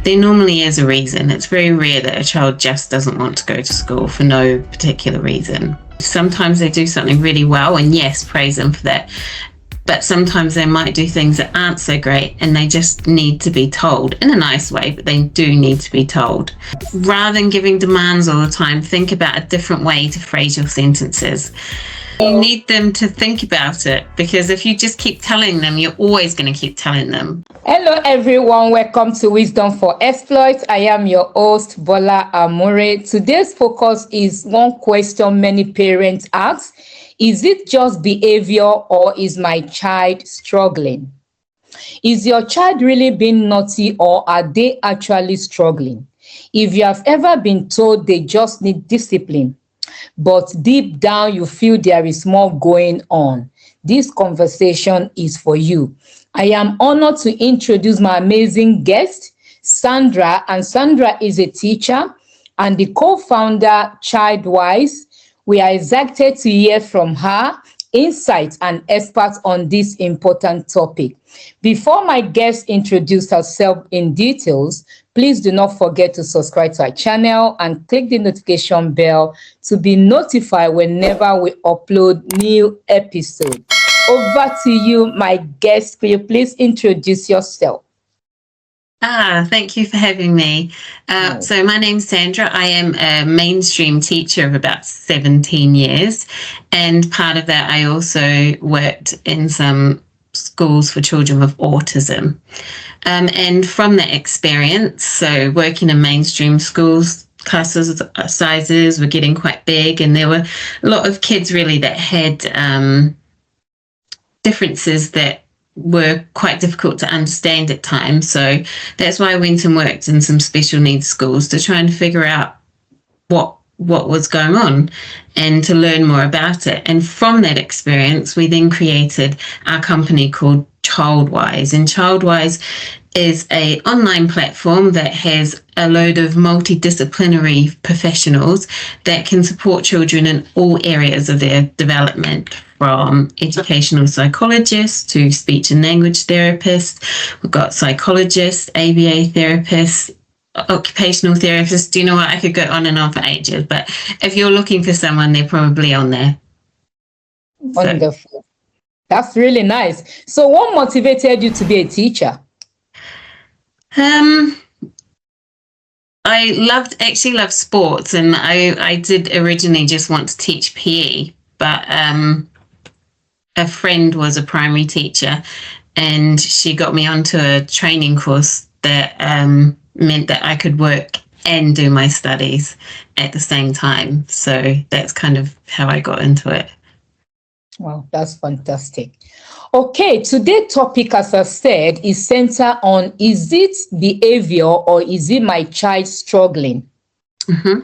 there normally is a reason. It's very rare that a child just doesn't want to go to school for no particular reason. Sometimes they do something really well, and yes, praise them for that. But sometimes they might do things that aren't so great, and they just need to be told in a nice way, but they do need to be told. Rather than giving demands all the time, think about a different way to phrase your sentences. You need them to think about it, because if you just keep telling them, you're always going to keep telling them. Hello everyone, welcome to Wisdom for Exploits. I am your host, Bola Amore. Today's focus is one question many parents ask. Is it just behavior, or is my child struggling? Is your child really being naughty, or are they actually struggling? If you have ever been told they just need discipline, but deep down you feel there is more going on, this conversation is for you. I am honored to introduce my amazing guest, Sandra, and Sandra is a teacher and the co-founder Childwise. We are excited to hear from her insights and experts on this important topic. Before my guest introduces herself in details, please do not forget to subscribe to our channel and click the notification bell to be notified whenever we upload new episodes. Over to you, my guest. Could you please introduce yourself? Thank you for having me. So my name's Sandra. I am a mainstream teacher of about 17 years. And part of that, I also worked in some schools for children with autism. And from that experience, so working in mainstream schools, classes sizes were getting quite big, and there were a lot of kids really that had differences that were quite difficult to understand at times. So that's why I went and worked in some special needs schools to try and figure out what was going on and to learn more about it. And from that experience, we then created our company called Childwise. And Childwise is an online platform that has a load of multidisciplinary professionals that can support children in all areas of their development, from educational psychologists to speech and language therapists. We've got psychologists, ABA therapists, occupational therapists. Do you know what? I could go on and on for ages, but if you're looking for someone, they're probably on there. Wonderful. That's really nice. So what motivated you to be a teacher? I actually loved sports, and I did originally just want to teach PE, but a friend was a primary teacher, and she got me onto a training course that meant that I could work and do my studies at the same time. So that's kind of how I got into it. Wow, that's fantastic. Okay, today's topic, as I said, is centered on, is it behavior or is it my child struggling? Mm-hmm.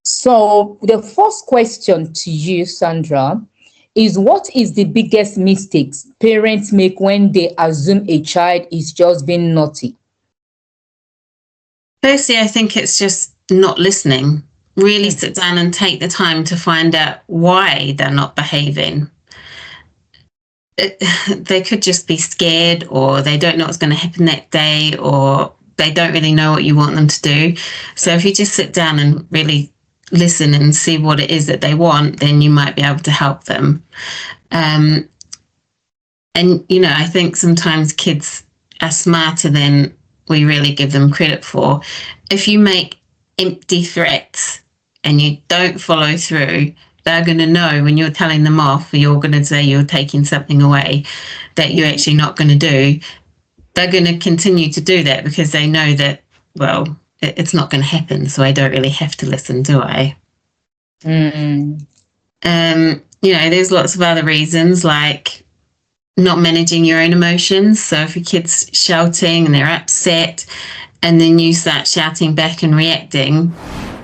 So the first question to you, Sandra, is what is the biggest mistakes parents make when they assume a child is just being naughty? Firstly, I think it's just not listening. Really sit down and take the time to find out why they're not behaving. They could just be scared, or they don't know what's going to happen that day, or they don't really know what you want them to do. So if you just sit down and really listen and see what it is that they want, then you might be able to help them. And, you know, I think sometimes kids are smarter than we really give them credit for. If you make empty threats and you don't follow through, they're going to know when you're telling them off, or you're going to say you're taking something away that you're actually not going to do. They're going to continue to do that because they know that, well, it's not going to happen, so I don't really have to listen, do I? Mm-hmm. You know, there's lots of other reasons, like not managing your own emotions. So if your kid's shouting and they're upset, and then you start shouting back and reacting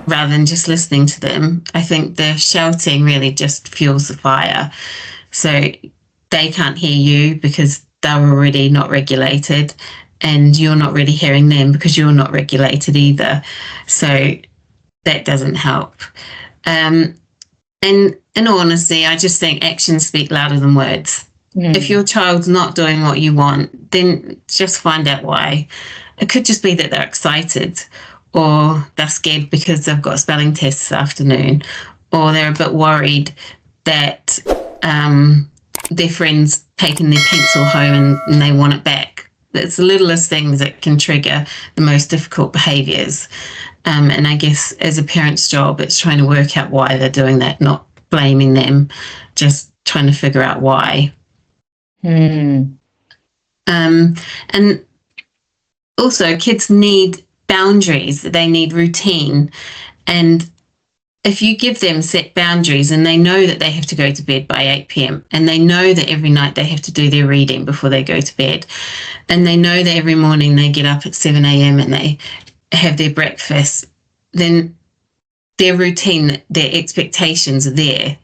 rather than just listening to them, I think the shouting really just fuels the fire. So they can't hear you because they're already not regulated, and you're not really hearing them because you're not regulated either. So that doesn't help. And in all honesty, I just think actions speak louder than words. If your child's not doing what you want, then just find out why. it could just be that they're excited, or they're scared because they've got a spelling test this afternoon, or they're a bit worried that their friend's taken their pencil home and they want it back. It's the littlest things that can trigger the most difficult behaviours. And I guess as a parent's job, it's trying to work out why they're doing that, not blaming them, just trying to figure out why. And also, kids need boundaries, they need routine. And if you give them set boundaries and they know that they have to go to bed by 8 p.m. and they know that every night they have to do their reading before they go to bed, and they know that every morning they get up at 7 a.m. and they have their breakfast, then their routine, their expectations are there,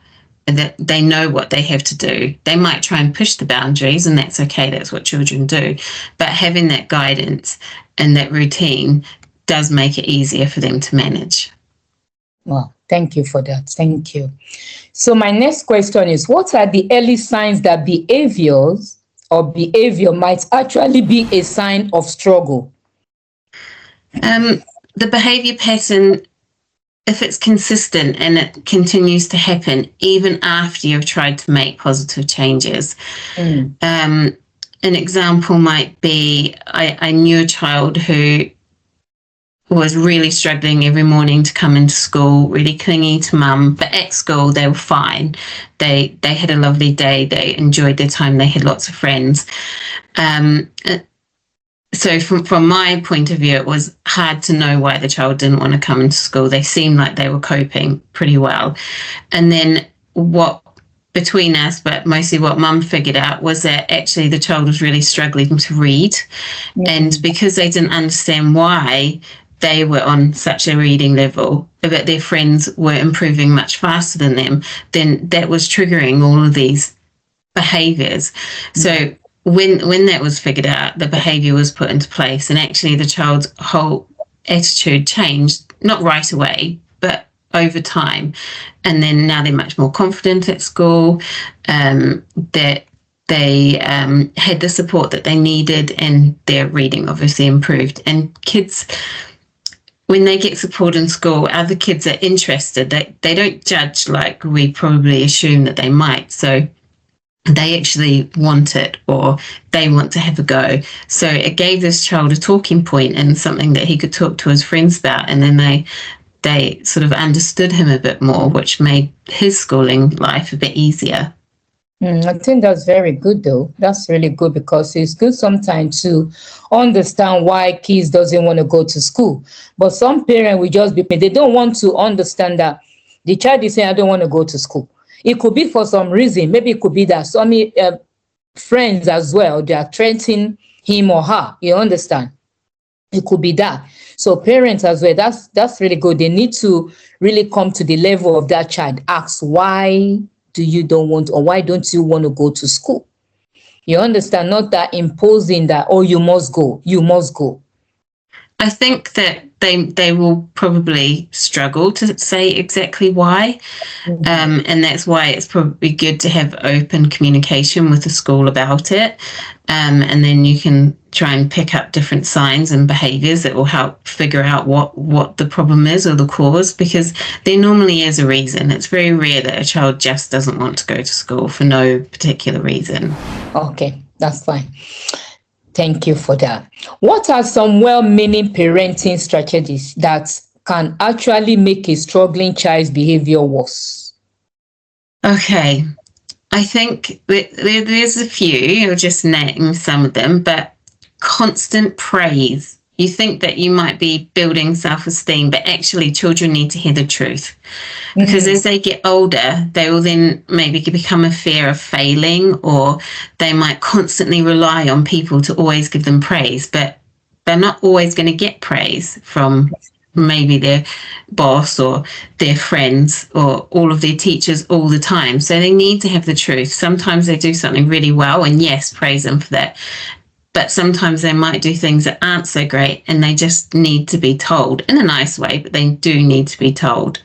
that they know what they have to do. They might try and push the boundaries, and that's okay, that's what children do. But having that guidance and that routine does make it easier for them to manage. Well, thank you for that. Thank you. So my next question is, what are the early signs that behavior might actually be a sign of struggle? The behaviour pattern, if it's consistent and it continues to happen even after you've tried to make positive changes. An example might be, I knew a child who was really struggling every morning to come into school, really clingy to mum, but at school they were fine. They had a lovely day, they enjoyed their time, they had lots of friends. So from my point of view, it was hard to know why the child didn't want to come into school. They seemed like they were coping pretty well. And then between us, but mostly what mum figured out, was that actually the child was really struggling to read. And because they didn't understand why they were on such a reading level, but their friends were improving much faster than them, then that was triggering all of these behaviours. So when that was figured out, the behaviour was put into place, and actually the child's whole attitude changed, not right away, but over time. And then now they're much more confident at school, that they had the support that they needed, and their reading obviously improved. And kids, when they get support in school, other kids are interested. They don't judge like we probably assume that they might. So they actually want it, or they want to have a go. So it gave this child a talking point and something that he could talk to his friends about, and then they sort of understood him a bit more, which made his schooling life a bit easier. I think that's very good, though. That's really good, because it's good sometimes to understand why kids doesn't want to go to school. But some parents will just they don't want to understand that the child is saying, I don't want to go to school. It could be for some reason. Maybe it could be that some friends as well, they are threatening him or her. You understand? It could be that. So parents as well, that's really good. They need to really come to the level of that child. Ask, why do you don't want, or why don't you want to go to school? You understand? Not that imposing that, oh, you must go. I think that they will probably struggle to say exactly why. And that's why it's probably good to have open communication with the school about it. And then you can try and pick up different signs and behaviours that will help figure out what the problem is, or the cause, because there normally is a reason. It's very rare that a child just doesn't want to go to school for no particular reason. Okay, that's fine. Thank you for that. What are some well-meaning parenting strategies that can actually make a struggling child's behavior worse? Okay, I think there's a few. I'll just name some of them, but constant praise. You think that you might be building self-esteem, but actually children need to hear the truth. Because as they get older, they will then maybe become a fear of failing, or they might constantly rely on people to always give them praise, but they're not always going to get praise from maybe their boss or their friends or all of their teachers all the time. So they need to have the truth. Sometimes they do something really well, and yes, praise them for that. But sometimes they might do things that aren't so great, and they just need to be told in a nice way, but they do need to be told.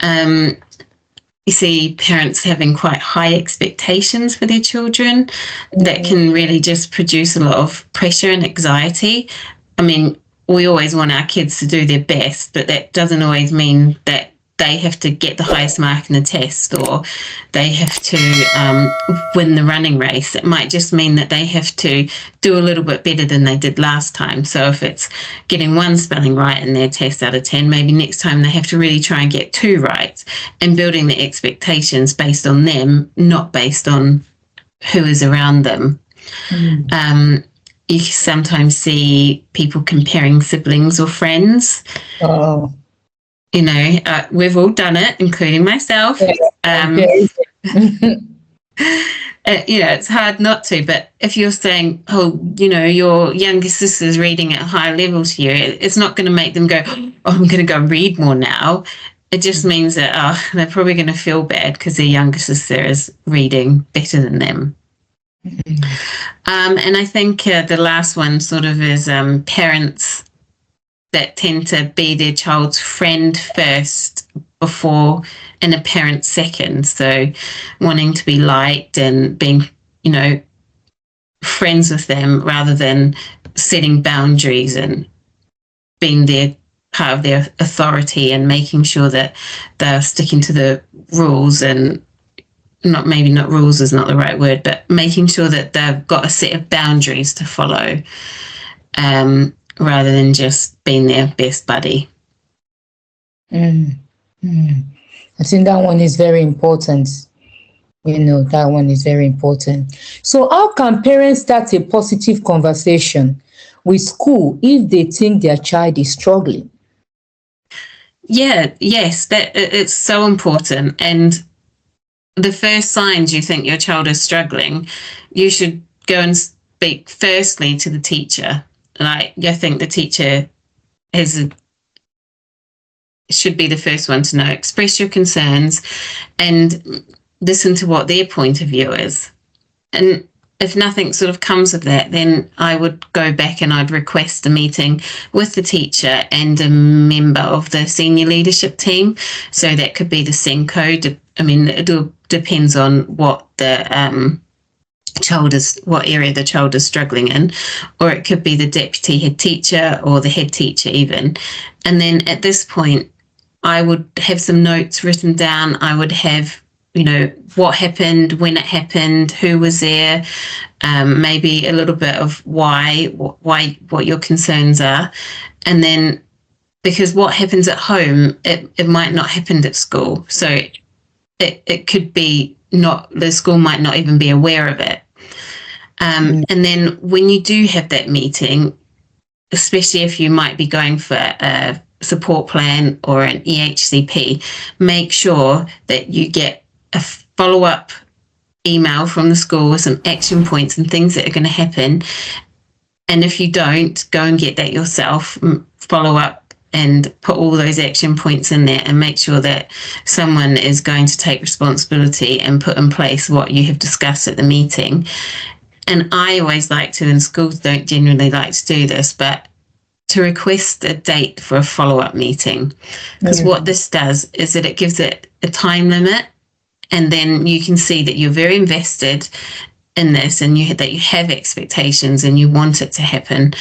You see parents having quite high expectations for their children that can really just produce a lot of pressure and anxiety. I mean, we always want our kids to do their best, but that doesn't always mean that they have to get the highest mark in the test, or they have to win the running race. It might just mean that they have to do a little bit better than they did last time. So if it's getting one spelling right in their test out of 10, maybe next time they have to really try and get 2 right, and building the expectations based on them, not based on who is around them. You sometimes see people comparing siblings or friends. Oh. You know, we've all done it, including myself. You know, it's hard not to, but if you're saying, oh, you know, your younger sister's reading at a high level to you, it's not going to make them go, oh, I'm going to go read more now. It just means that they're probably going to feel bad because their younger sister is reading better than them. And I think the last one sort of is parents that tend to be their child's friend first before, and a parent second. So wanting to be liked and being, you know, friends with them rather than setting boundaries and being their part of their authority and making sure that they're sticking to the rules, and maybe not rules is not the right word, but making sure that they've got a set of boundaries to follow, rather than just being their best buddy. I think that one is very important. You know, that one is very important. So how can parents start a positive conversation with school if they think their child is struggling? Yes, that it's so important. And the first signs you think your child is struggling, you should go and speak firstly to the teacher. Like, I think the teacher should be the first one to know. Express your concerns and listen to what their point of view is. And if nothing sort of comes of that, then I would go back and I'd request a meeting with the teacher and a member of the senior leadership team. So that could be the SENCO. I mean, it depends on what the what area the child is struggling in, or it could be the deputy head teacher or the head teacher even. And then at this point, I would have some notes written down. I would have, you know, what happened, when it happened, who was there, maybe a little bit of why, what your concerns are. And then, because what happens at home, it might not happen at school. So it could be not, the school might not even be aware of it. And then when you do have that meeting, especially if you might be going for a support plan or an EHCP, make sure that you get a follow-up email from the school with some action points and things that are going to happen. And if you don't, go and get that yourself, follow up and put all those action points in there, and make sure that someone is going to take responsibility and put in place what you have discussed at the meeting. And I always like to, and schools don't generally like to do this, but to request a date for a follow-up meeting. Because what this does is that it gives it a time limit, and then you can see that you're very invested in this, and that you have expectations and you want it to happen.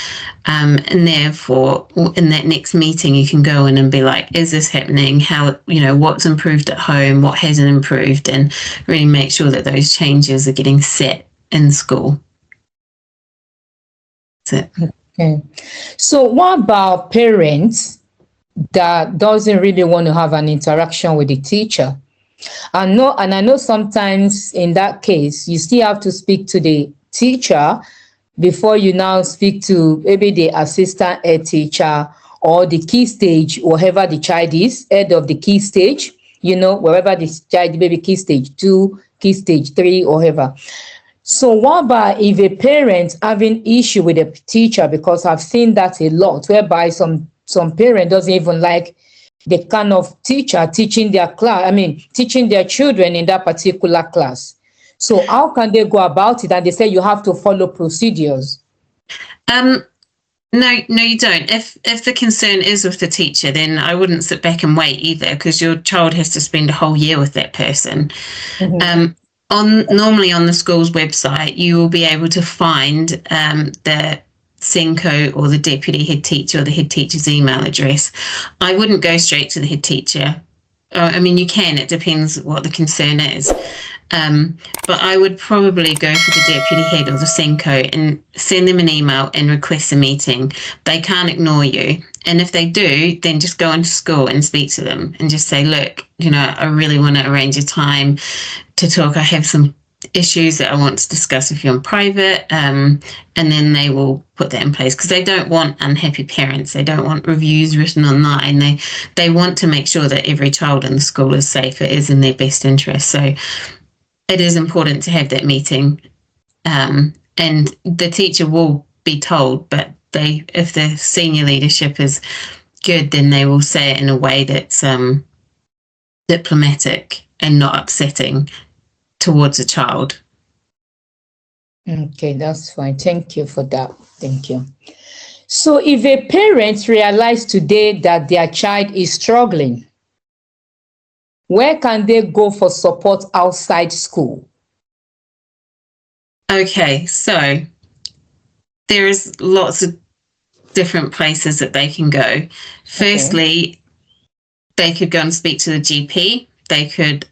And therefore, in that next meeting, you can go in and be like, is this happening? How, you know, what's improved at home? What hasn't improved? And really make sure that those changes are getting set in school. That's it. Okay. So what about parents that doesn't really want to have an interaction with the teacher? I know sometimes in that case, you still have to speak to the teacher before you now speak to maybe the assistant head teacher or the key stage, wherever the child is, head of the key stage, you know, wherever the child, maybe key stage 2, key stage 3, or whatever. So what about if a parent having issue with a teacher, because I've seen that a lot, whereby some parent doesn't even like the kind of teacher teaching their class, teaching their children in that particular class. So how can they go about it? And they say you have to follow procedures. No, you don't. If the concern is with the teacher, then I wouldn't sit back and wait either, because your child has to spend a whole year with that person. Normally on the school's website, you will be able to find the SENCO or the deputy head teacher or the head teacher's email address. I wouldn't go straight to the head teacher. I mean, you can, it depends what the concern is. But I would probably go for the deputy head or the SENCO and send them an email and request a meeting. They can't ignore you. And if they do, then just go into school and speak to them and just say, look, I really want to arrange a time to talk. I have some issues that I want to discuss with you in private, and then they will put that in place, because they don't want unhappy parents. They don't want reviews written online. They want to make sure that every child in the school is safe. It is in their best interest. So it is important to have that meeting, and the teacher will be told, but if the senior leadership is good, then they will say it in a way that's diplomatic and not upsetting towards a child. Okay, that's fine. Thank you for that. Thank you. So if a parent realizes today that their child is struggling, where can they go for support outside school? Okay, so there's lots of different places that they can go. Firstly, they could go and speak to the GP. They could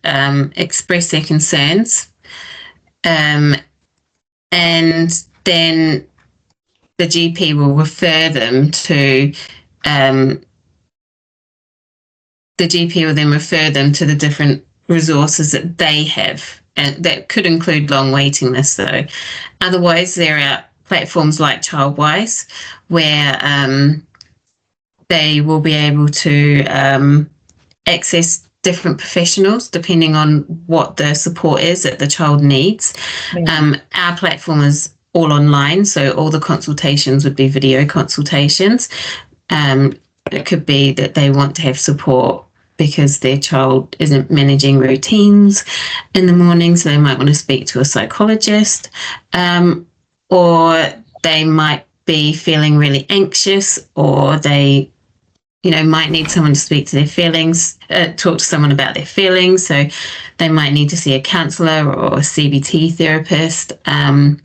express their concerns, and then the GP will refer them to the different resources that they have, and that could include long waiting lists though. Otherwise, there are platforms like Childwise where they will be able to access different professionals depending on what the support is that the child needs. Our platform is all online, so all the consultations would be video consultations. It could be that they want to have support because their child isn't managing routines in the morning, so they might want to speak to a psychologist, or they might be feeling really anxious, or they might need someone to speak to their feelings, talk to someone about their feelings. So they might need to see a counsellor or a CBT therapist. And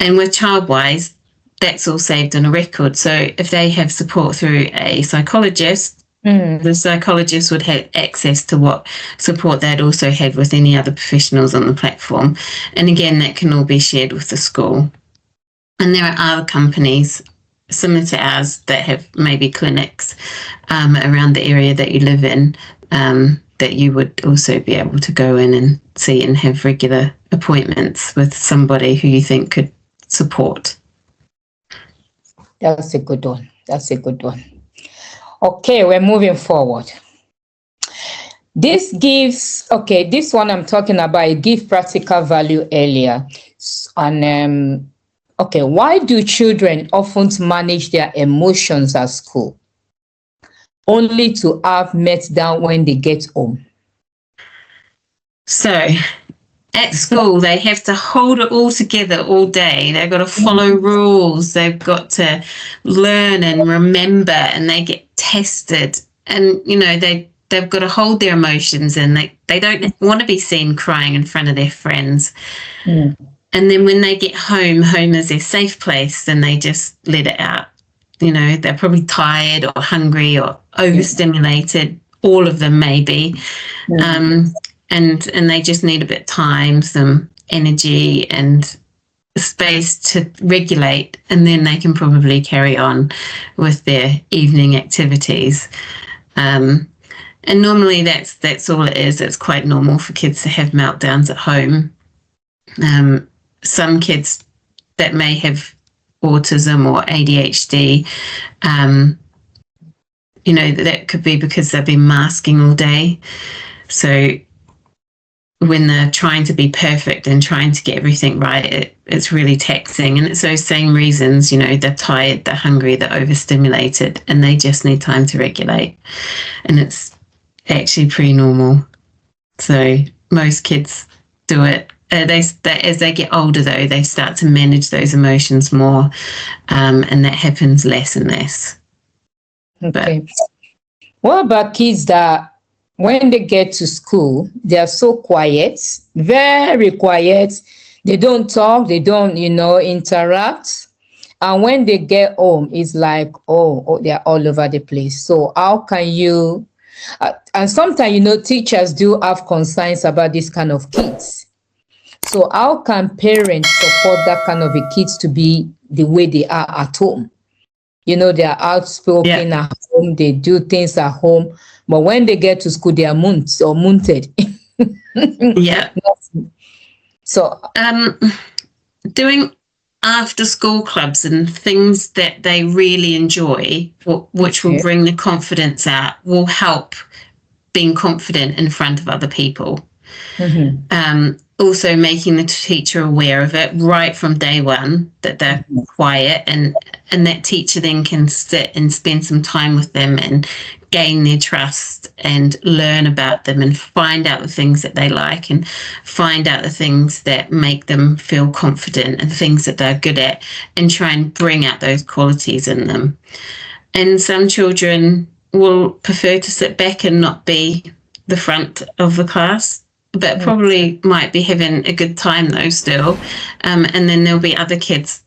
with Childwise, that's all saved on a record. So if they have support through a psychologist, the psychologist would have access to what support they'd also had with any other professionals on the platform. And again, that can all be shared with the school. And there are other companies similar to ours that have maybe clinics around the area that you live in, that you would also be able to go in and see and have regular appointments with somebody who you think could support. That's a good one. Okay, we're moving forward. This one I'm talking about, it gives practical value earlier. And why do children often manage their emotions at school only to have meltdown when they get home? So at school, they have to hold it all together all day. They've got to follow rules. They've got to learn and remember, and they get tested. And, they've got to hold their emotions, and they don't want to be seen crying in front of their friends. And then when they get home is their safe place, then they just let it out. They're probably tired or hungry or overstimulated, all of them maybe. And they just need a bit of time, some energy and space to regulate, and then they can probably carry on with their evening activities. And normally that's all it is. It's quite normal for kids to have meltdowns at home. Some kids that may have autism or ADHD, that could be because they've been masking all day. So when they're trying to be perfect and trying to get everything right, it's really taxing. And it's those same reasons, they're tired, they're hungry, they're overstimulated, and they just need time to regulate. And it's actually pretty normal. So most kids do it. As they get older, though, they start to manage those emotions more, and that happens less and less. Okay. But what about kids that when they get to school, they are so quiet, very quiet, they don't talk, they don't, interact, And when they get home, it's like, oh, they're all over the place. So how can you, and sometimes, teachers do have concerns about this kind of kids. So how can parents support that kind of a kids to be the way they are at home? They are outspoken Yeah. at home, they do things at home, but when they get to school, they are moons or moonted. Yeah. So Doing after school clubs and things that they really enjoy, which will bring the confidence out, will help being confident in front of other people. Also making the teacher aware of it right from day one, that they're quiet, and that teacher then can sit and spend some time with them and gain their trust and learn about them and find out the things that they like and find out the things that make them feel confident and things that they're good at, and try and bring out those qualities in them. And some children will prefer to sit back and not be the front of the class, but probably might be having a good time though still. And then there'll be other kids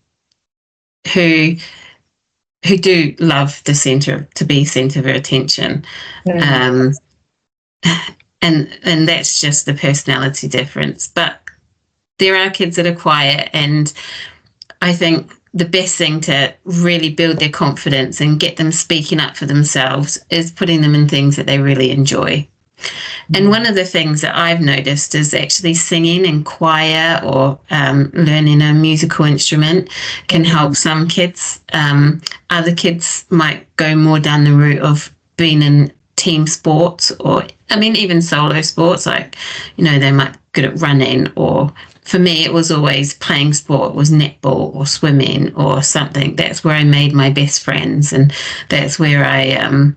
who do love to be centre of attention. And that's just the personality difference. But there are kids that are quiet, and I think the best thing to really build their confidence and get them speaking up for themselves is putting them in things that they really enjoy. And one of the things that I've noticed is actually singing in choir or learning a musical instrument can help some kids. Other kids might go more down the route of being in team sports, or even solo sports, like they might be good at running, or for me it was always playing sport, was netball or swimming or something. That's where I made my best friends, and that's where I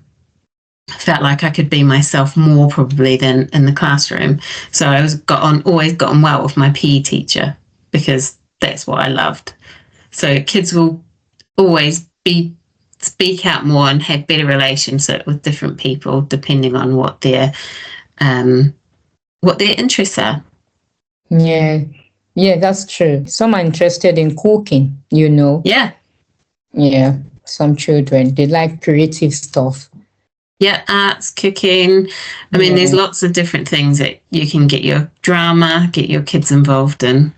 felt like I could be myself more probably than in the classroom. So I always got on well with my PE teacher, because that's what I loved. So kids will always speak out more and have better relationship with different people depending on what their interests are. Yeah, that's true. Some are interested in cooking, Yeah. Some children, they like creative stuff. Yeah, arts, cooking. There's lots of different things that you can get your kids involved in.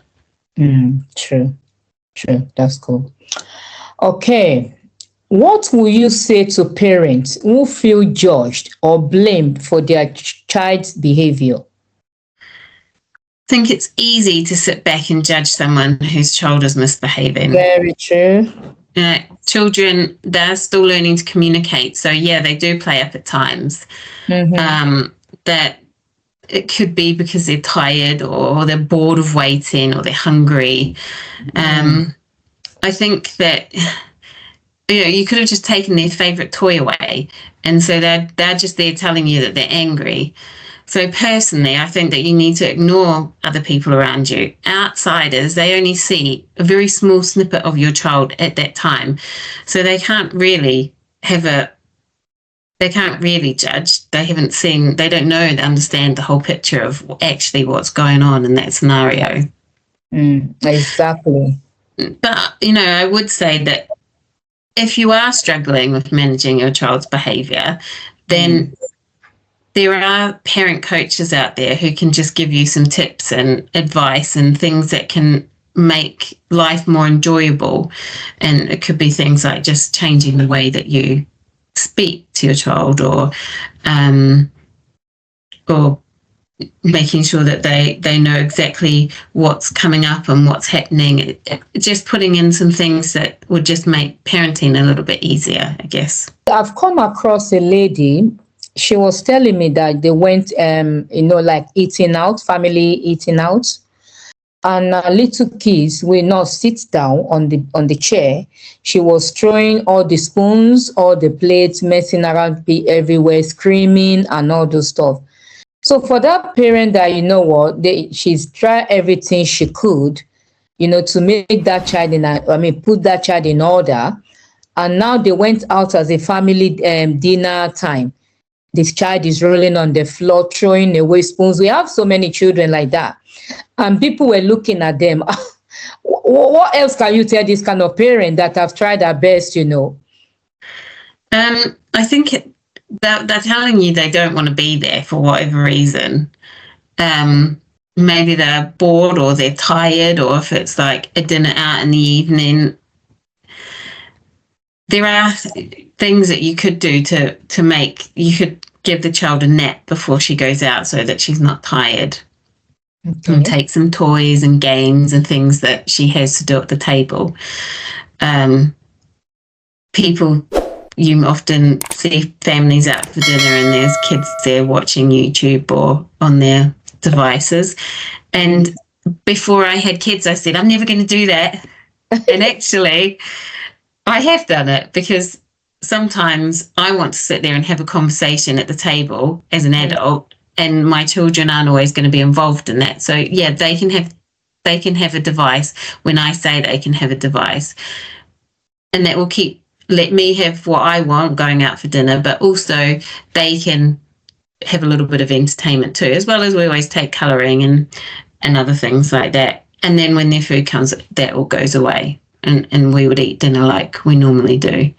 True. That's cool. Okay. What will you say to parents who feel judged or blamed for their child's behavior? I think it's easy to sit back and judge someone whose child is misbehaving. Very true. Children, they're still learning to communicate. So, they do play up at times. That it could be because they're tired, or they're bored of waiting, or they're hungry. I think that, you could have just taken their favourite toy away. And so they're just there telling you that they're angry. So personally, I think that you need to ignore other people around you. Outsiders, they only see a very small snippet of your child at that time. So they can't really judge. They don't understand the whole picture of actually what's going on in that scenario. Exactly. But, I would say that if you are struggling with managing your child's behaviour, then there are parent coaches out there who can just give you some tips and advice and things that can make life more enjoyable. And it could be things like just changing the way that you speak to your child, or making sure that they know exactly what's coming up and what's happening. Just putting in some things that would just make parenting a little bit easier, I guess. I've come across a lady. She was telling me that they went, like eating out, family eating out, and little kids will not sit down on the chair. She was throwing all the spoons, all the plates, messing around everywhere, screaming and all those stuff. So for that parent that, she's tried everything she could, to make that child put that child in order. And now they went out as a family dinner time. This child is rolling on the floor, throwing away spoons. We have so many children like that. And people were looking at them. What else can you tell this kind of parent that have tried their best, you know? I think they're telling you they don't want to be there for whatever reason. Maybe they're bored or they're tired, or if it's like a dinner out in the evening. There are things that you could do to make, you could give the child a nap before she goes out so that she's not tired. Okay. And take some toys and games and things that she has to do at the table. You often see families out for dinner and there's kids there watching YouTube or on their devices. And before I had kids, I said, I'm never going to do that. And actually, I have done it, because sometimes I want to sit there and have a conversation at the table as an adult, and my children aren't always going to be involved in that. So yeah, they can have a device when I say they can have a device, and that will let me have what I want going out for dinner, but also they can have a little bit of entertainment too, as well as we always take colouring and other things like that. And then when their food comes, that all goes away, and we would eat dinner like we normally do.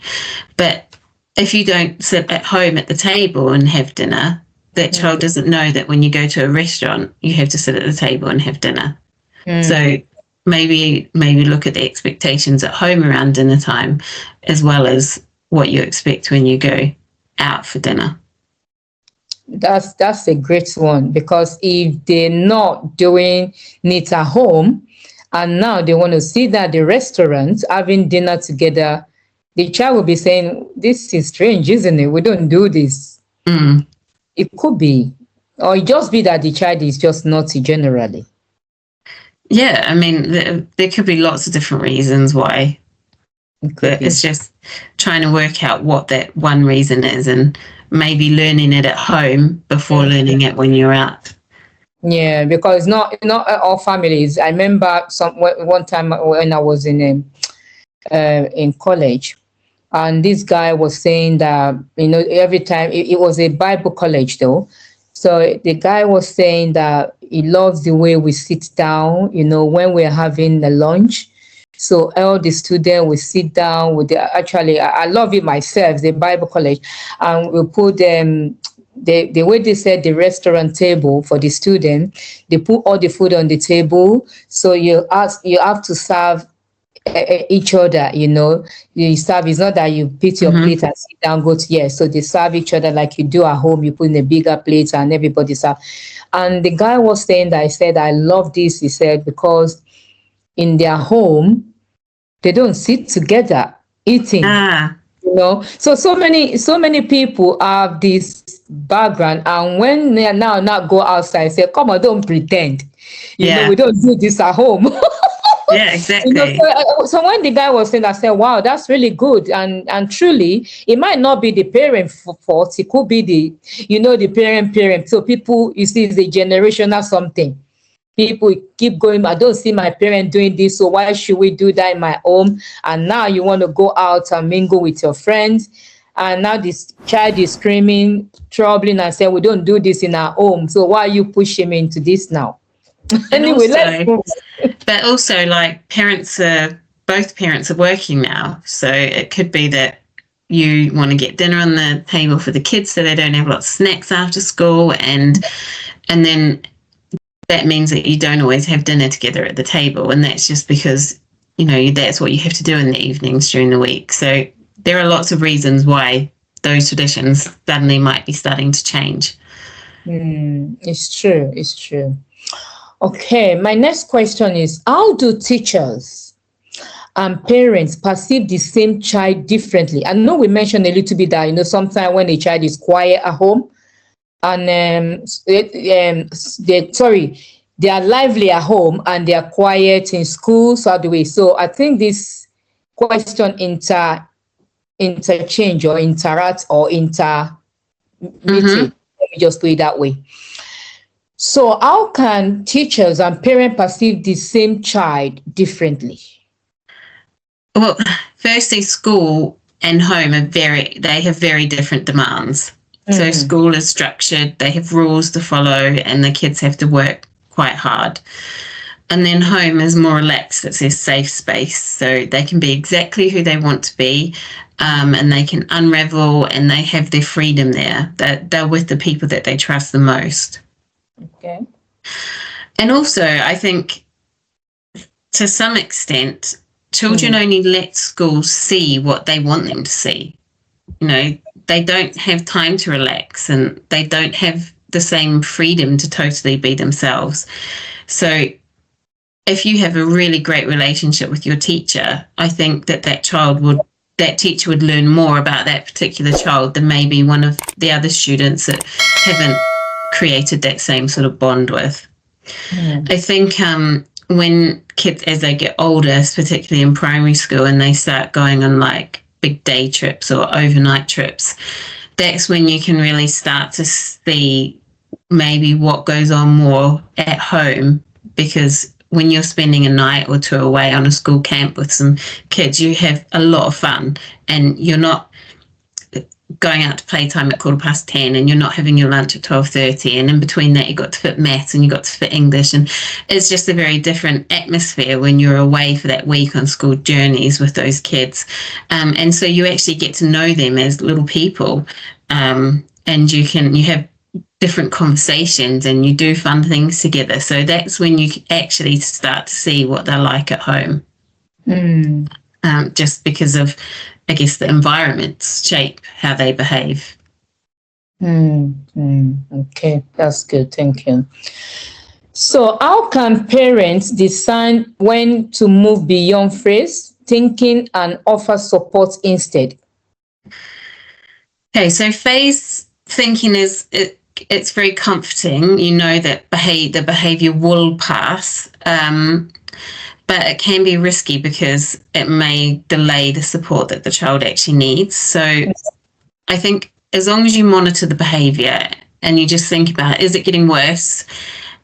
But if you don't sit at home at the table and have dinner, that child doesn't know that when you go to a restaurant, you have to sit at the table and have dinner. So maybe look at the expectations at home around dinner time, as well as what you expect when you go out for dinner. That's a great one, because if they're not doing it at home and now they want to sit at the restaurant having dinner together, the child will be saying, this is strange, isn't it? We don't do this. It could be, or it just be that the child is just naughty generally. Yeah, I mean, there could be lots of different reasons why. But it's just trying to work out what that one reason is, and maybe learning it at home before learning it when you're out. Yeah, because not all families. I remember one time when I was in college, and this guy was saying that, you know, every time it was a Bible college though. So the guy was saying that he loves the way we sit down, you know, when we're having the lunch. So all the students will sit down with actually, I love it myself, the Bible college, and we'll put the way they set the restaurant table for the student, they put all the food on the table. So you have to serve each other, you know. You serve, it's not that you put your plate and sit down, go to, yes. So they serve each other like you do at home. You put in a bigger plate and everybody serve. And the guy was saying that, I said, I love this. He said, because in their home, they don't sit together eating. You know, so many people have this background, and when they now go outside, say, come on, don't pretend. You know, we don't do this at home. Yeah, exactly. You know, so when the guy was saying, I said, wow, that's really good. And truly, it might not be the parent fault. It could be the parent. So people, you see, it's a generational something. People keep going, I don't see my parent doing this, so why should we do that in my home? And now you want to go out and mingle with your friends. And now this child is screaming, troubling, and saying, we don't do this in our home. So why are you pushing me into this now? Anyway, let's move on. But also, like, both parents are working now. So it could be that you want to get dinner on the table for the kids so they don't have lots of snacks after school, and then that means that you don't always have dinner together at the table, and that's just because, you know, that's what you have to do in the evenings during the week. So there are lots of reasons why those traditions suddenly might be starting to change. It's true. Okay, my next question is, how do teachers and parents perceive the same child differently? I know we mentioned a little bit that, you know, sometimes when a child is quiet at home, and they are lively at home and they are quiet in school. So how do we? So I think this question interchange or interact or intermeeting. Let me just put it that way. So how can teachers and parents perceive the same child differently? Well, firstly, school and home they have very different demands. So school is structured, they have rules to follow, and the kids have to work quite hard. And then home is more relaxed. It's their safe space. So they can be exactly who they want to be, and they can unravel, and they have their freedom there. They're with the people that they trust the most. Okay. And also, I think to some extent, children only let schools see what they want them to see. You know, they don't have time to relax, and they don't have the same freedom to totally be themselves. So if you have a really great relationship with your teacher, I think that that teacher would learn more about that particular child than maybe one of the other students that haven't created that same sort of bond with. I think when kids, as they get older, particularly in primary school, and they start going on like big day trips or overnight trips, that's when you can really start to see maybe what goes on more at home, because when you're spending a night or two away on a school camp with some kids, you have a lot of fun, and you're not going out to playtime at 10:15, and you're not having your lunch at 12:30, and in between that you've got to fit maths and you've got to fit English, and it's just a very different atmosphere when you're away for that week on school journeys with those kids. And so you actually get to know them as little people, and you have different conversations, and you do fun things together. So that's when you actually start to see what they're like at home. Just because of, I guess, the environments shape how they behave. Okay, that's good. Thank you. So how can parents decide when to move beyond phrase thinking and offer support instead? Okay, so phase thinking it's very comforting. You know that the behavior will pass, but it can be risky because it may delay the support that the child actually needs. So I think as long as you monitor the behavior and you just think about, is it getting worse?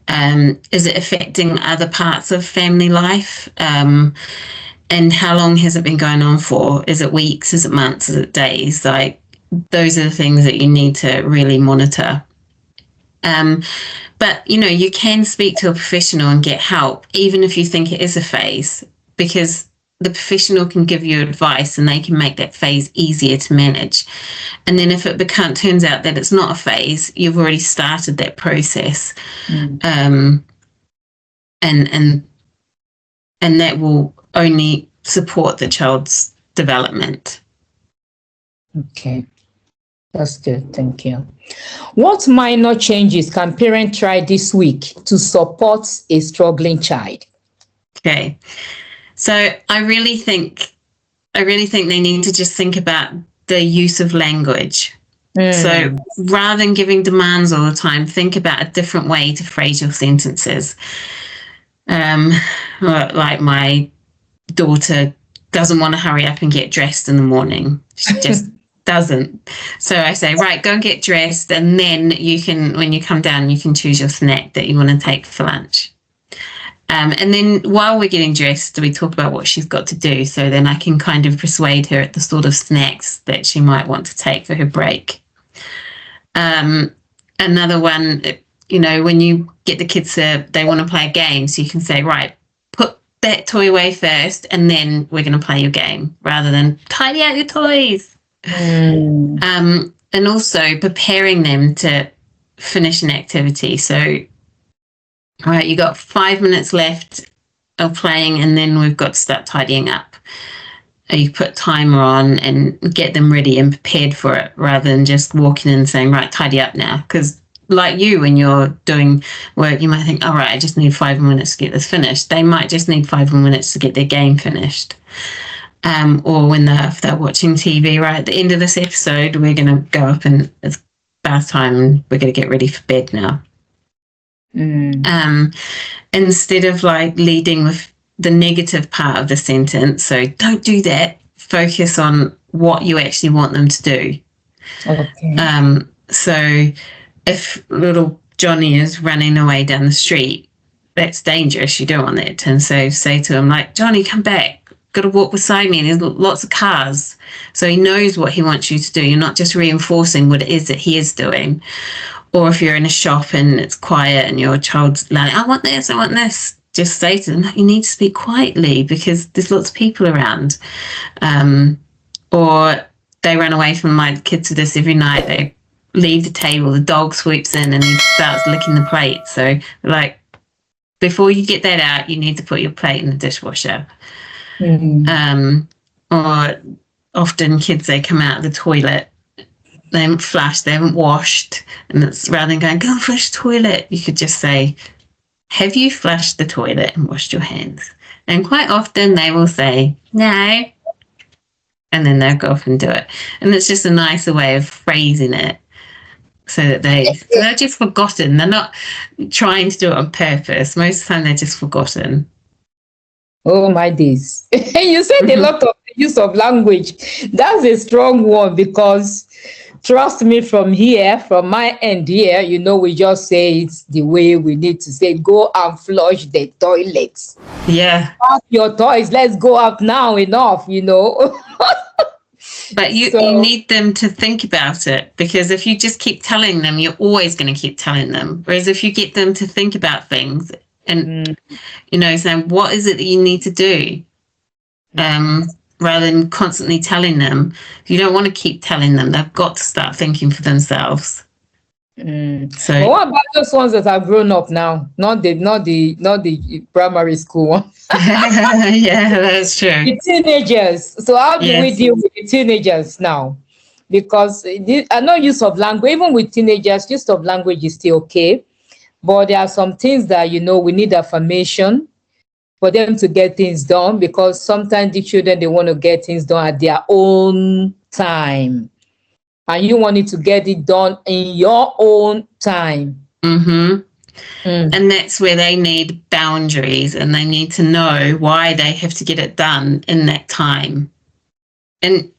Is it affecting other parts of family life? And how long has it been going on for? Is it weeks? Is it months? Is it days? Like, those are the things that you need to really monitor. But, you can speak to a professional and get help, even if you think it is a phase, because the professional can give you advice and they can make that phase easier to manage. And then if it turns out that it's not a phase, you've already started that process. And that will only support the child's development. Okay. That's good. Thank you. What minor changes can parents try this week to support a struggling child? Okay. So I really think they need to just think about the use of language. So rather than giving demands all the time, think about a different way to phrase your sentences. Like my daughter doesn't want to hurry up and get dressed in the morning. She just doesn't. So I say, right, go and get dressed, and then you can, when you come down, you can choose your snack that you want to take for lunch. And then while we're getting dressed, we talk about what she's got to do. So then I can kind of persuade her at the sort of snacks that she might want to take for her break. Another one, when you get the kids they want to play a game, so you can say, right, put that toy away first, and then we're going to play your game, rather than tidy out your toys. And also preparing them to finish an activity. So, all right, you got 5 minutes left of playing, and then we've got to start tidying up. You put timer on and get them ready and prepared for it, rather than just walking in and saying, right, tidy up now. Because like you, when you're doing work, you might think, all right, I just need 5 minutes to get this finished. They might just need 5 minutes to get their game finished. Or when if they're watching TV, right, at the end of this episode, we're going to go up and it's bath time and we're going to get ready for bed now. Instead of like leading with the negative part of the sentence. So don't do that. Focus on what you actually want them to do. Okay. So if little Johnny is running away down the street, that's dangerous. You don't want that. And so say to him, like, Johnny, come back. Got to walk beside me, and there's lots of cars. So he knows what he wants you to do. You're not just reinforcing what it is that he is doing. Or if you're in a shop and it's quiet and your child's like, I want this, just say to them, you need to speak quietly because there's lots of people around. Or they run away from my kids with this every night. They leave the table, the dog swoops in and he starts licking the plate. So, like, before you get that out, you need to put your plate in the dishwasher. Or often kids, they come out of the toilet, they haven't flushed, they haven't washed, and it's rather than going, go and flush the toilet, you could just say, have you flushed the toilet and washed your hands? And quite often they will say, no. And then they'll go off and do it. And it's just a nicer way of phrasing it so that they're just forgotten. They're not trying to do it on purpose. Most of the time they're just forgotten. Oh my days. You said a lot of use of language. That's a strong one because trust me, from my end here, we just say it's the way we need to say, go and flush the toilets. Yeah. Pack your toys. Let's go out now. Enough, But you need them to think about it, because if you just keep telling them, you're always going to keep telling them. Whereas if you get them to think about things and, saying, what is it that you need to do? Rather than constantly telling them, you don't want to keep telling them. They've got to start thinking for themselves. So, but what about those ones that are grown up now? Not the primary school one. Yeah, that's true. The teenagers. So how do we deal with the teenagers now? Because I know use of language, even with teenagers, use of language is still okay. But there are some things that, we need affirmation for them to get things done, because sometimes the children, they want to get things done at their own time. And you want it to get it done in your own time. And that's where they need boundaries, and they need to know why they have to get it done in that time. And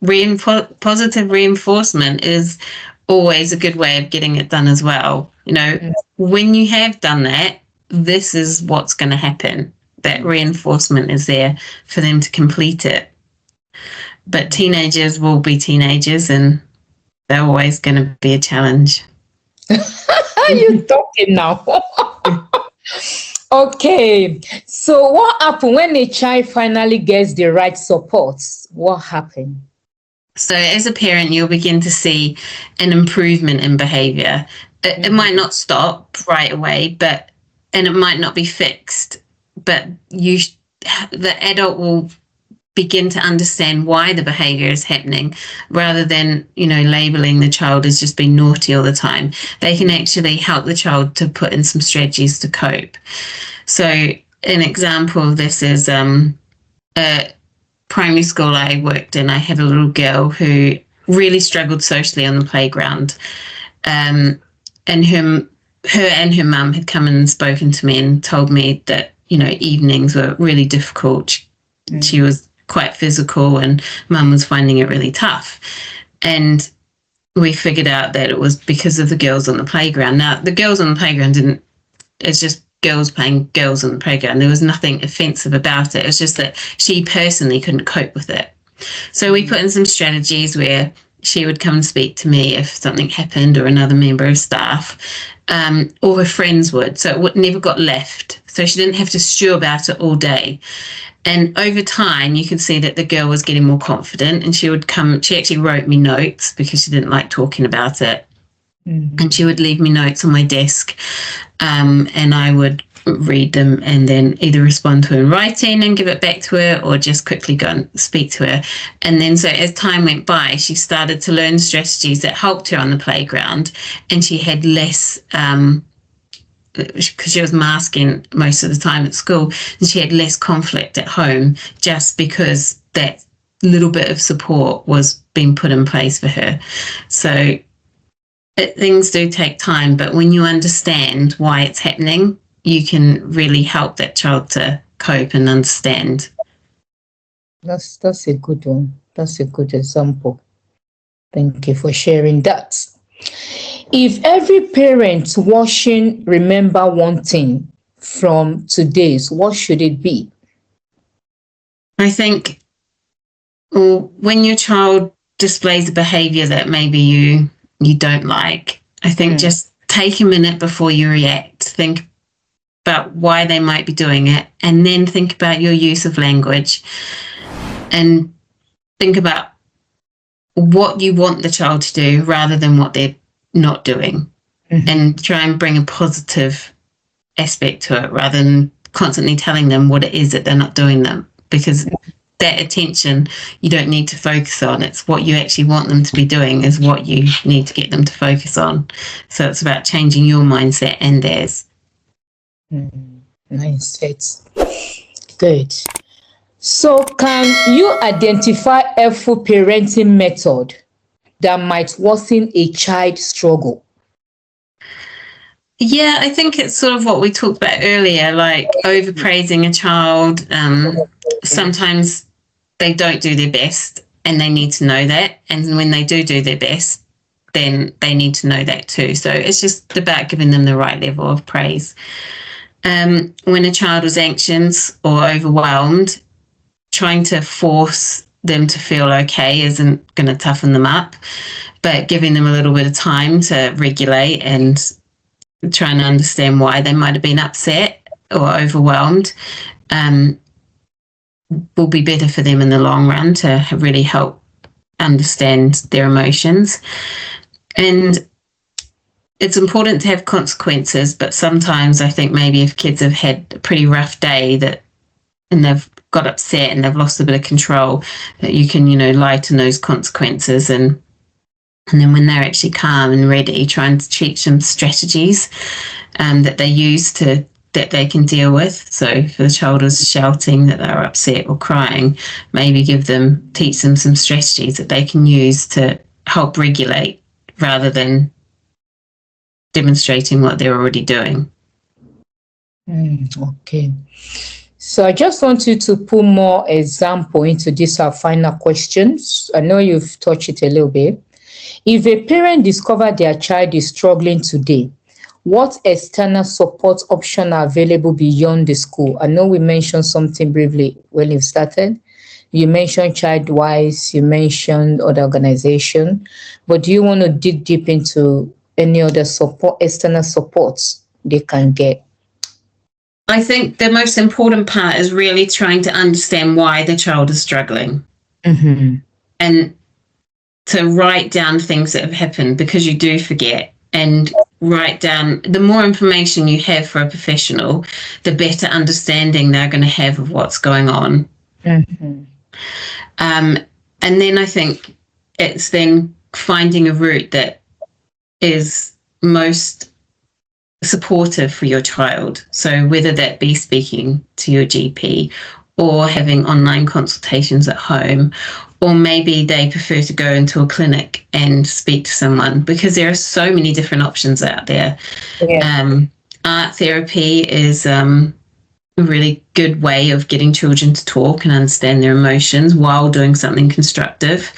positive reinforcement is always a good way of getting it done as well. When you have done that, this is what's going to happen. That reinforcement is there for them to complete it. But teenagers will be teenagers, and they're always going to be a challenge. You're talking now. Okay. So what happens when a child finally gets the right support? What happened? So as a parent, you'll begin to see an improvement in behaviour. It might not stop right away, and it might not be fixed, but the adult will begin to understand why the behavior is happening, rather than labeling the child as just being naughty all the time. They can actually help the child to put in some strategies to cope. So an example of this is a primary school I worked in. I had a little girl who really struggled socially on the playground, and her and her mum had come and spoken to me and told me that evenings were really difficult. She was quite physical, and mum was finding it really tough. And we figured out that it was because of the girls on the playground. Now, the girls on the playground it's just girls playing girls on the playground. There was nothing offensive about it. It was just that she personally couldn't cope with it. So we put in some strategies where she would come and speak to me if something happened, or another member of staff, or her friends would. So it never got left. So she didn't have to stew about it all day. And over time, you could see that the girl was getting more confident, and she actually wrote me notes because she didn't like talking about it. And she would leave me notes on my desk, and I would read them and then either respond to her in writing and give it back to her, or just quickly go and speak to her. And then so as time went by, she started to learn strategies that helped her on the playground, and she had less because she was masking most of the time at school, and she had less conflict at home, just because that little bit of support was being put in place for her. So things do take time, but when you understand why it's happening, you can really help that child to cope and understand. That's a good one. That's a good example. Thank you for sharing that. If every parent watching remember one thing from today's, what should it be? I think when your child displays a behavior that maybe you don't like, I think just take a minute before you react. Think about why they might be doing it, and then think about your use of language and think about what you want the child to do rather than what they're not doing, and try and bring a positive aspect to it rather than constantly telling them what it is that they're not doing them, because that attention you don't need to focus on. It's what you actually want them to be doing is what you need to get them to focus on. So it's about changing your mindset and theirs. Nice. It's good. So can you identify a helpful parenting method that might worsen a child's struggle? Yeah, I think it's sort of what we talked about earlier, like overpraising a child. Sometimes they don't do their best and they need to know that. And when they do their best, then they need to know that too. So it's just about giving them the right level of praise. When a child is anxious or overwhelmed, trying to force them to feel okay isn't going to toughen them up, but giving them a little bit of time to regulate and trying to understand why they might have been upset or overwhelmed will be better for them in the long run to really help understand their emotions. And it's important to have consequences, but sometimes I think maybe if kids have had a pretty rough day and they've got upset and they've lost a bit of control, that you can, lighten those consequences, and then when they're actually calm and ready, trying to teach them strategies that they use that they can deal with. So if the child is shouting that they're upset or crying, maybe teach them some strategies that they can use to help regulate rather than demonstrating what they're already doing. Okay. So I just want you to put more example into this, our final questions. I know you've touched it a little bit. If a parent discovers their child is struggling today, what external support options are available beyond the school? I know we mentioned something briefly when you started. You mentioned ChildWise, you mentioned other organization, but do you want to dig deep into any other external supports they can get? I think the most important part is really trying to understand why the child is struggling. And to write down things that have happened, because you do forget, and write down, the more information you have for a professional, the better understanding they're going to have of what's going on. And then I think it's then finding a route that is most supportive for your child. So whether that be speaking to your GP or having online consultations at home, or maybe they prefer to go into a clinic and speak to someone, because there are so many different options out there. Art therapy is a really good way of getting children to talk and understand their emotions while doing something constructive.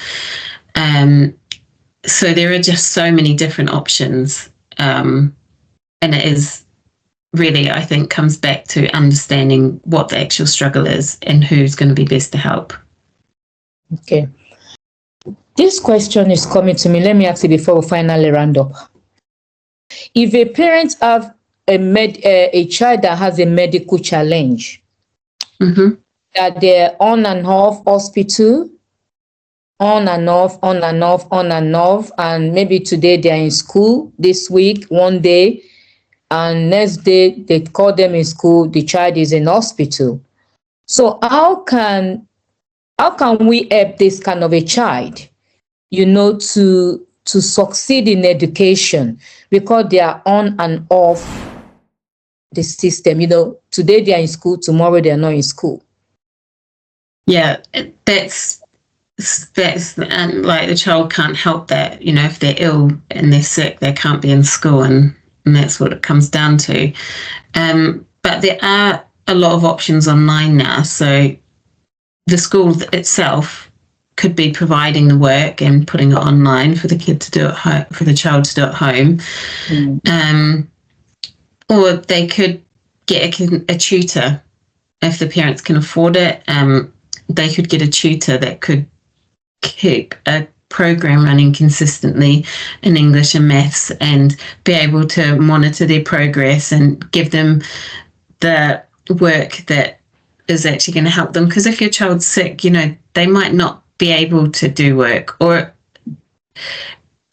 So there are just so many different options. And it is really, I think, comes back to understanding what the actual struggle is and who's going to be best to help. Okay. This question is coming to me. Let me ask you before we finally round up. If a parent have a child that has a medical challenge, that they're on and off hospital, on and off, and maybe today they're in school, this week, one day, and next day they call them in school, the child is in hospital. So how can we help this kind of a child, to succeed in education, because they are on and off the system? Today they are in school, tomorrow they are not in school. Yeah, that's and like the child can't help that. If they're ill and they're sick, they can't be in school, and that's what it comes down to. But there are a lot of options online now. So the school itself could be providing the work and putting it online for the kid to do at home, for the child to do at home. Or they could get a tutor if the parents can afford it. They could get a tutor that could keep a program running consistently in English and maths and be able to monitor their progress and give them the work that is actually going to help them. Because if your child's sick, you know, they might not be able to do work, or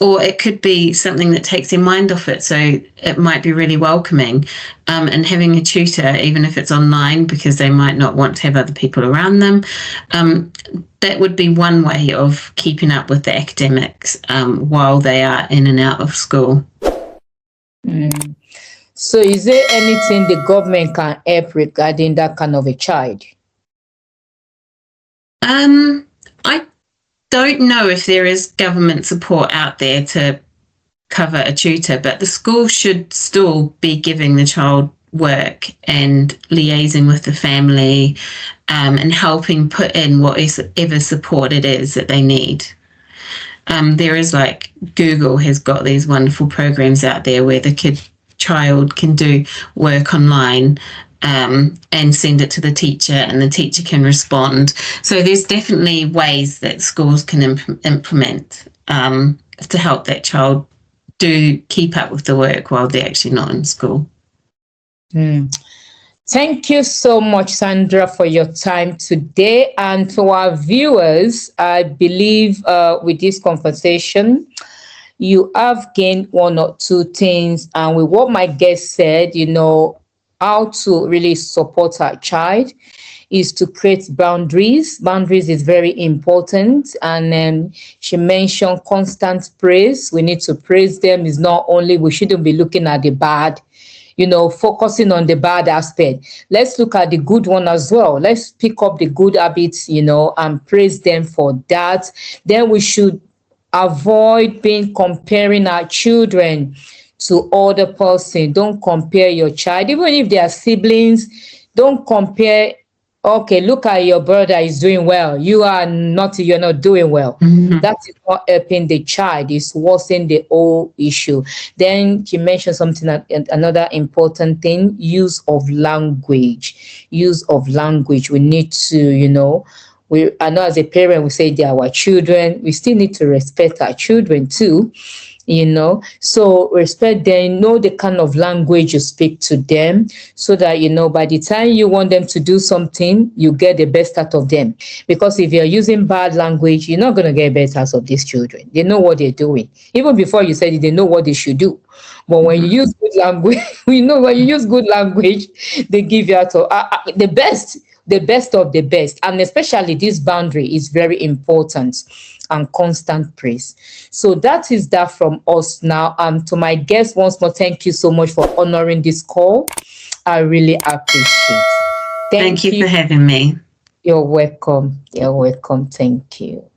it could be something that takes their mind off it. So it might be really welcoming, and having a tutor, even if it's online, because they might not want to have other people around them. That would be one way of keeping up with the academics while they are in and out of school. So is there anything the government can help regarding that kind of a child? I don't know if there is government support out there to cover a tutor, but the school should still be giving the child work and liaising with the family, and helping put in whatever support it is that they need. There is, like, Google has got these wonderful programs out there where the child can do work online, and send it to the teacher, and the teacher can respond. So there's definitely ways that schools can implement to help that child do keep up with the work while they're actually not in school. Thank you so much, Sandra, for your time today. And to our viewers, I believe with this conversation, you have gained one or two things. And with what my guest said, you know, how to really support our child is to create boundaries. Boundaries is very important. And she mentioned constant praise. We need to praise them. It's not only, we shouldn't be looking at the bad, you know, focusing on the bad aspect. Let's look at the good one as well. Let's pick up the good habits, you know, and praise them for that. Then we should avoid comparing our children to other person. Don't compare your child, even if they are siblings. Don't compare. Okay, look at your brother is doing well. You're not doing well. That is not helping the child. It's worsening the whole issue. Then she mentioned something, another important thing: use of language. Use of language. We need to, you know, I know as a parent, we say they are our children. We still need to respect our children too, you know. So respect them, know the kind of language you speak to them, so that, you know, by the time you want them to do something, you get the best out of them. Because if you're using bad language, you're not going to get best out of these children. They know what they're doing. Even before you said it, they know what they should do. But when you use good language, we know when you use good language, they give you out of the best of the best. And especially this boundary is very important, and constant praise. So that is that from us now. To my guests, once more, thank you so much for honoring this call. I really appreciate it. Thank you for having me. You're welcome. You're welcome. Thank you.